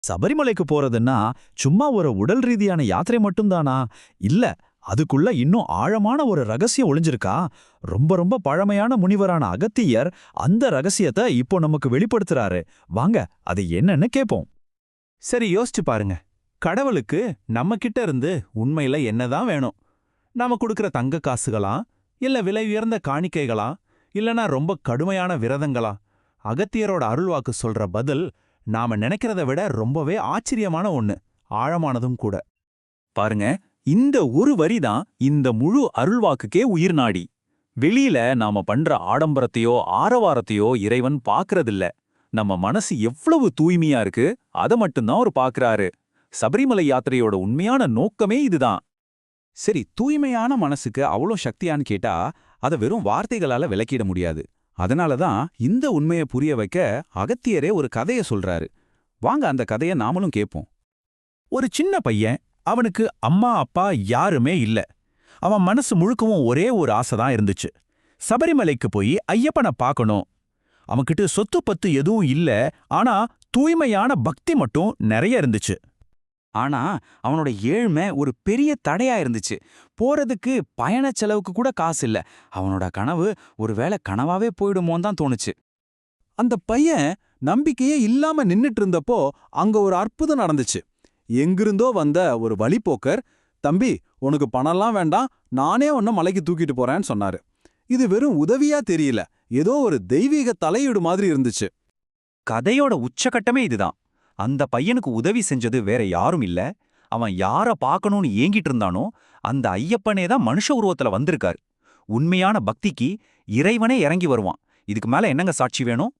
சபரிமலைக்கு போறதுன்னா சும்மா ஒரு உடல் ரீதியான யாத்திரை மட்டும்தானா? இல்ல, அதுக்குள்ள இன்னும் ஆழமான ஒரு ரகசியம் ஒளிஞ்சிருக்கா? ரொம்ப ரொம்ப பழமையான முனிவரான அகத்தியர் அந்த ரகசியத்தை இப்போ நமக்கு வெளிப்படுத்துறாரு. வாங்க, அது என்னன்னு கேப்போம். சரி, யோசிச்சு பாருங்க. கடவுளுக்கு நம்ம கிட்ட இருந்து உண்மையில என்னதான் வேணும்? நாம கொடுக்கிற தங்க காசுகளா, இல்ல விலை உயர்ந்த காணிக்கைகளா, இல்லனா ரொம்ப கடுமையான விரதங்களா? அகத்தியரோட அருள்வாக்கு சொல்ற பதில் நாம நினைக்கிறத விட ரொம்பவே ஆச்சரியமான ஒண்ணு, ஆழமானதும் கூட. பாருங்க, இந்த ஒரு வரிதான் இந்த முழு அருள்வாக்குக்கே உயிர்நாடி. வெளியில நாம பண்ற ஆடம்பரத்தையோ ஆரவாரத்தையோ இறைவன் பாக்குறதில்ல. நம்ம மனசு எவ்வளவு தூய்மையா இருக்கு அத மட்டும்தான் அவர் பாக்குறாரு. சபரிமலை யாத்திரையோட உண்மையான நோக்கமே இதுதான். சரி, தூய்மையான மனசுக்கு அவ்வளோ சக்தியான்னு கேட்டா அதை வெறும் வார்த்தைகளால விளக்கிட முடியாது. அதனால தான் இந்த உண்மையை புரிய வைக்க அகத்தியரே ஒரு கதையை சொல்றாரு. வாங்க, அந்த கதையை நாமளும் கேட்போம். ஒரு சின்ன பையன், அவனுக்கு அம்மா அப்பா யாருமே இல்ல. அவன் மனசு முழுக்கவும் ஒரே ஒரு ஆசைதான் இருந்துச்சு. சபரிமலைக்கு போய் ஐயப்பனை பார்க்கணும். அவன்கிட்ட சொத்து பத்து எதுவும் இல்ல, ஆனா தூய்மையான பக்தி மட்டும் நிறைய இருந்துச்சு. ஆனா அவனோட ஏழ்மை ஒரு பெரிய தடையா இருந்துச்சு. போறதுக்கு பயண செலவுக்கு கூட காசு இல்ல. அவனோட கனவு ஒருவேளை கனவாவே போயிடுமோன்னு தான் தோணுச்சு. அந்த பையன் நம்பிக்கையே இல்லாம நின்னுட்டு இருந்தப்போ அங்க ஒரு அற்புதம் நடந்துச்சு. எங்கிருந்தோ வந்த ஒரு வழிப்போக்கர், "தம்பி, உனக்கு பணம்லாம் வேண்டாம், நானே உன்னை மலைக்கு தூக்கிட்டு போறேன்னு சொன்னாரு." இது வெறும் உதவியா தெரியல, ஏதோ ஒரு தெய்வீக தலையீடு மாதிரி இருந்துச்சு. கதையோட உச்சகட்டமே இதுதான். அந்த பையனுக்கு உதவி செஞ்சது வேற யாரும் இல்ல. அவன் யார பார்க்கணும்னு ஏங்கிட்டு இருந்தானோ அந்த ஐயப்பனே தான் மனுஷ உருவத்துல வந்திருக்காரு. உண்மையான பக்திக்கு இறைவனே இறங்கி வருவான். இதுக்கு மேல என்னங்க சாட்சி வேணும்?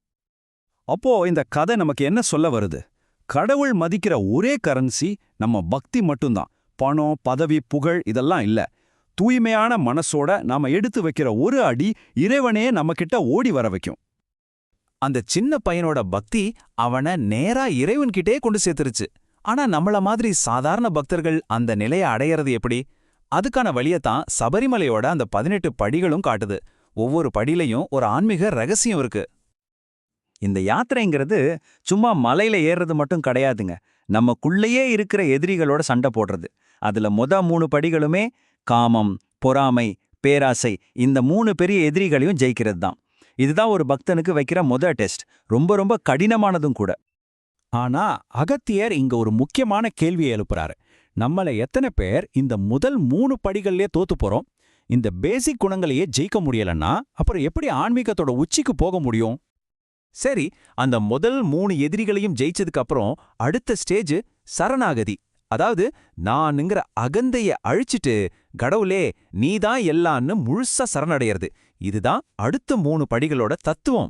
அப்போ இந்த கதை நமக்கு என்ன சொல்ல வருது? கடவுள் மதிக்கிற ஒரே கரன்சி நம்ம பக்தி மட்டும்தான். பணம், பதவி, புகழ் இதெல்லாம் இல்ல. தூய்மையான மனசோட நாம எடுத்து வைக்கிற ஒரு அடி இறைவனே நம்ம கிட்ட ஓடி வர வைக்கும். அந்த சின்ன பையனோட பக்தி அவனை நேரா இறைவன்கிட்டே கொண்டு சேர்த்துருச்சு. ஆனா நம்மள மாதிரி சாதாரண பக்தர்கள் அந்த நிலையை அடையறது எப்படி? அதுக்கான வழியத்தான் சபரிமலையோட அந்த 18 படிகளும் காட்டுது. ஒவ்வொரு படியிலையும் ஒரு ஆன்மீக ரகசியம் இருக்கு. இந்த யாத்திரைங்கிறது சும்மா மலையில ஏறுறது மட்டும் கிடையாதுங்க. நமக்குள்ளேயே இருக்கிற எதிரிகளோட சண்டை போடுறது. அதுல 3 படிகளுமே காமம், பொறாமை, பேராசை, இந்த 3 பெரிய எதிரிகளையும் ஜெயிக்கிறது தான். இதுதான் ஒரு பக்தனுக்கு வைக்கிற டெஸ்ட். ரொம்ப ரொம்ப கடினமானதும் கூட. ஆனா அகத்தியர் இங்க ஒரு முக்கியமான கேள்வியை எழுப்புறாரு. நம்மள எத்தனை பேர் இந்த முதல் 3 படிகள்லயே தோத்து போறோம்? இந்த பேசிக் குணங்களையே ஜெயிக்க முடியலன்னா அப்புறம் எப்படி ஆன்மீகத்தோட உச்சிக்கு போக முடியும்? சரி, அந்த முதல் 3 எதிரிகளையும் ஜெயிச்சதுக்கு அப்புறம் அடுத்த ஸ்டேஜ் சரணாகதி. அதாவது நானுங்கிற அகந்தைய அழிச்சிட்டு கடவுளே நீதான் எல்லான்னு முழுசா சரணடையறது. இதுதான் அடுத்த 3 படிகளோட தத்துவம்.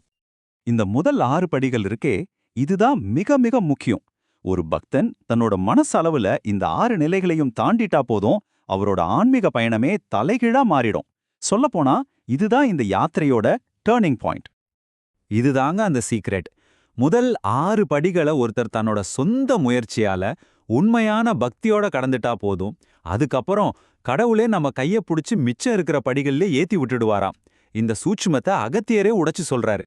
இந்த முதல் 6 படிகள் இருக்கே, இதுதான் மிக மிக முக்கியம். ஒரு பக்தன் தன்னோட மனசளவுல இந்த 6 நிலைகளையும் தாண்டிட்டா போதும், அவரோட ஆன்மீக பயணமே தலைகீழா மாறிடும். சொல்லப்போனா இதுதான் இந்த யாத்திரையோட டேர்னிங் பாயிண்ட். இதுதாங்க அந்த சீக்ரெட். முதல் 6 படிகளை ஒருத்தர் தன்னோட சொந்த முயற்சியால உண்மையான பக்தியோட கடந்துட்டா போதும், அதுக்கப்புறம் கடவுளே நம்ம கைய புடிச்சு மிச்சம் இருக்கிற படிகள்ல ஏத்தி விட்டுடுவாராம். இந்த சூட்சுமத்தை அகத்தியரே உடைச்சு சொல்றாரு.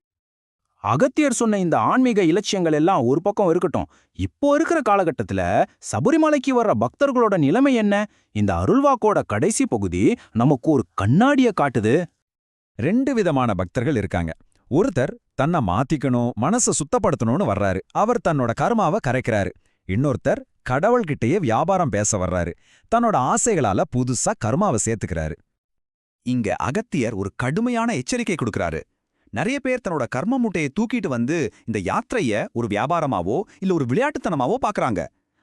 அகத்தியர் சொன்ன இந்த ஆன்மீக இலட்சியங்கள் எல்லாம் ஒரு பக்கம் இருக்கட்டும், இப்போ இருக்கிற காலகட்டத்துல சபரிமலைக்கு வர்ற பக்தர்களோட நிலைமை என்ன? இந்த அருள்வாக்கோட கடைசி பகுதி நமக்கு ஒரு கண்ணாடிய காட்டுது. 2 விதமான பக்தர்கள் இருக்காங்க. ஒருத்தர் தன்னை மாத்திக்கணும், மனசை சுத்தப்படுத்தணும்னு வர்றாரு. அவர் தன்னோட கர்மாவை கரைக்கிறாரு. இன்னொருத்தர் கடவுள்கிட்டயே வியாபாரம் பேச வர்றாரு. தன்னோட ஆசைகளால புதுசா கர்மாவை சேர்த்துக்கிறாரு. இங்க அகத்தியர் ஒரு கடுமையான எச்சரிக்கை கொடுக்கறாரு. நிறைய பேர் தன்னோட கர்ம மூட்டையை தூக்கிட்டு வந்து இந்த யாத்திரைய ஒரு வியாபாரமாவோ இல்ல ஒரு விளையாட்டுத்தனமாவோ பாக்குறாங்க.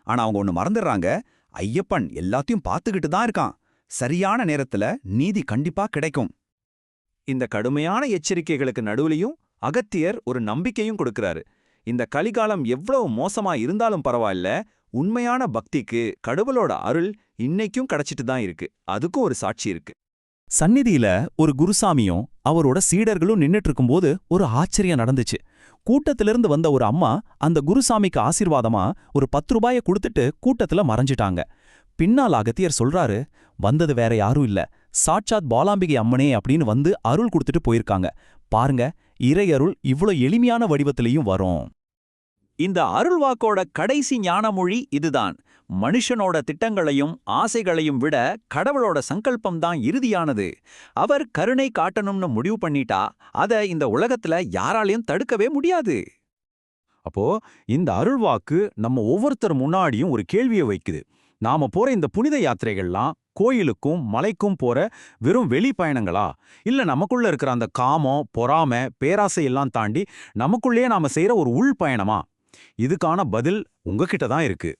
ஆனா அவங்க ஒண்ணு மறந்துடுறாங்க, ஐயப்பன் எல்லாத்தையும் பார்த்துக்கிட்டு தான் இருக்கான். சரியான நேரத்துல நீதி கண்டிப்பா கிடைக்கும். இந்த கடுமையான எச்சரிக்கைகளுக்கு நடுவுலையும் அகத்தியர் ஒரு நம்பிக்கையும் கொடுக்கறாரு. இந்த கலிகாலம் எவ்வளவு மோசமா இருந்தாலும் பரவாயில்ல, உண்மையான பக்திக்கு கடவுளோட அருள் இன்னைக்கும் கிடைச்சிட்டு தான் இருக்கு. அதுக்கும் ஒரு சாட்சி இருக்கு. சந்நிதியில ஒரு குருசாமியும் அவரோட சீடர்களும் நின்னுட்டு இருக்கும்போது ஒரு ஆச்சரியம் நடந்துச்சு. கூட்டத்திலிருந்து வந்த ஒரு அம்மா அந்த குருசாமிக்கு ஆசீர்வாதமா ஒரு 10 ரூபாய கொடுத்துட்டு கூட்டத்துல மறைஞ்சிட்டாங்க. பின்னால் அகத்தியர் சொல்றாரு, வந்தது வேற யாரும் இல்ல, சாட்சாத் பாலாம்பிகை அம்மனே அப்படின்னு வந்து அருள் கொடுத்துட்டு போயிருக்காங்க. பாருங்க, இறை அருள் இவ்ளோ எளிமையான வடிவத்திலையும் வரும். இந்த அருள்வாக்கோட கடைசி ஞானமொழி இதுதான். மனுஷனோட திட்டங்களையும் ஆசைகளையும் விட கடவுளோட சங்கல்பம் தான் இறுதியானது. அவர் கருணை காட்டணும்னு முடிவு பண்ணிட்டா அத இந்த உலகத்துல யாராலையும் தடுக்கவே முடியாது. அப்போ இந்த அருள்வாக்கு நம்ம ஒவ்வொருத்தர் முன்னாடியும் ஒரு கேள்வியை வைக்குது. நாம போற இந்த புனித யாத்திரைகள்லாம் கோயிலுக்கும் மலைக்கும் போற வெறும் வெளி பயணங்களா, இல்ல நமக்குள்ள இருக்கிற அந்த காமம், பொறாமை, பேராசை எல்லாம் தாண்டி நமக்குள்ளேயே நாம செய்யற ஒரு உள் பயணமா? இதுக்கான பதில் உங்ககிட்ட தான் இருக்கு.